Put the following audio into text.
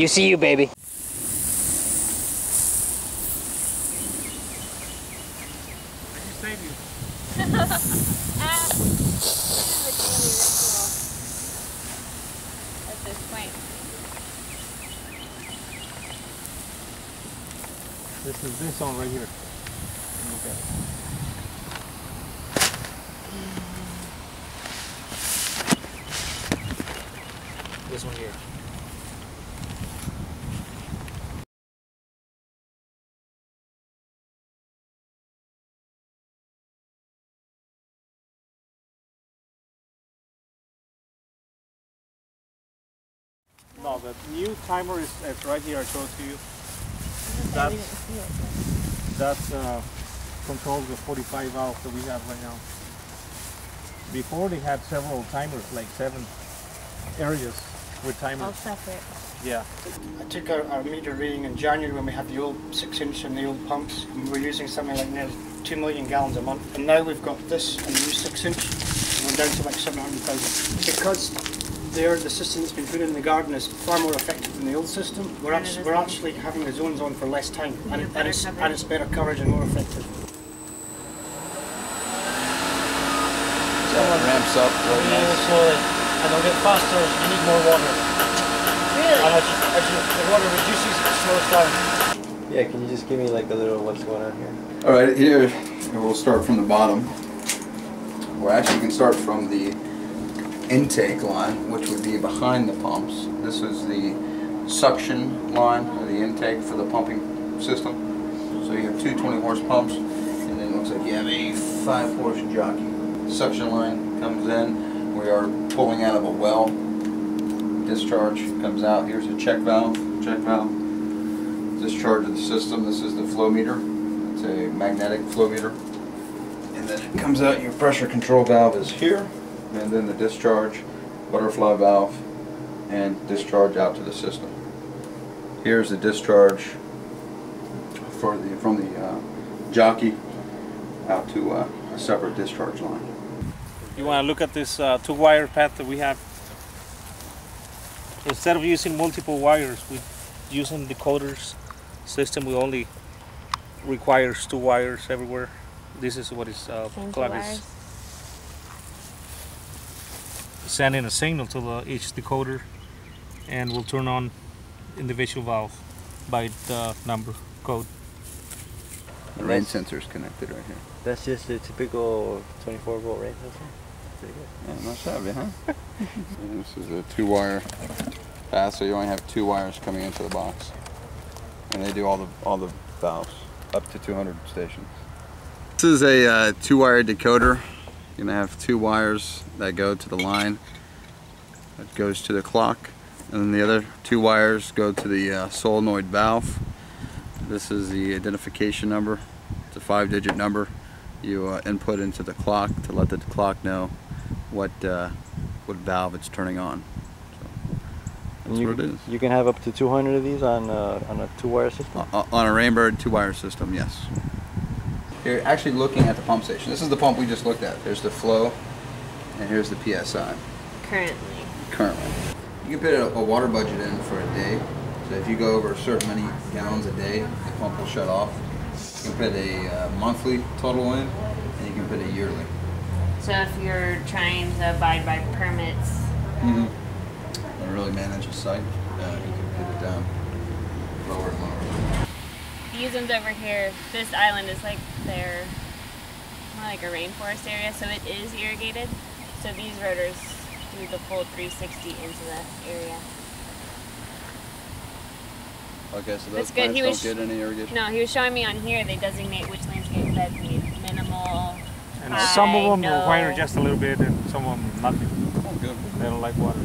You see you, baby. I can save you. At this point. This is this one right here. Okay. This one here. No, the new timer is right here. I showed to you. That's controls the 45 valve that we have right now. Before they had several timers, like 7 areas with timers. All separate. Yeah. I took our meter reading in January when we had the old 6-inch and the old pumps, and we were using something like nearly 2 million gallons a month. And now we've got this and the new 6-inch, and we're down to like 700,000. Because the system that's been put in the garden is far more effective than the old system. We're actually having the zones on for less time, and it's better coverage and more effective. So it ramps up really nice. Slowly, and it'll get faster. You need more water. Really? And as the water reduces, it slows down. Yeah, can you just give me like a little what's going on here? Alright, here we'll start from the bottom. Well, actually you can start from the intake line, which would be behind the pumps. This is the suction line, or the intake for the pumping system. So you have two 20-horse pumps, and then it looks like you have a 5-horse jockey. Suction line comes in. We are pulling out of a well. Discharge comes out. Here's a check valve. Discharge of the system. This is the flow meter. It's a magnetic flow meter. And then it comes out. Your pressure control valve is here. And then the discharge, butterfly valve, and discharge out to the system. Here's the discharge from the jockey out to a separate discharge line. You want to look at this 2-wire path that we have. Instead of using multiple wires, we using decoders system. We only requires 2 wires everywhere. This is what is clock is sending a signal to each decoder, and we'll turn on individual valve by the number code. The rain sensor is connected right here. That's just a typical 24-volt rain sensor? Pretty good. Yeah, not shabby, huh? This is a 2-wire path, so you only have 2 wires coming into the box. And they do all the valves, up to 200 stations. This is a 2-wire decoder. You're going to have 2 wires that go to the line that goes to the clock, and then the other 2 wires go to the solenoid valve. This is the identification number. It's a 5-digit number you input into the clock to let the clock know what valve it's turning on. So that's what it is. You can have up to 200 of these on a 2-wire system? On a Rainbird 2-wire system, yes. You're actually looking at the pump station. This is the pump we just looked at. There's the flow, and here's the PSI. Currently. You can put a water budget in for a day. So if you go over a certain many gallons a day, the pump will shut off. You can put a monthly total in, and you can put a yearly. So if you're trying to abide by permits, And really manage a site, you can put it down lower and lower. these ones over here, this island is like more like a rainforest area, so it is irrigated. So these rotors do the full 360 into the area. Okay, so That's those good. plants don't get any irrigation? No, he was showing me on here they designate which landscape beds need minimal, And high, some of them no. require just a little bit, and some of them nothing. Oh, good. They don't like water.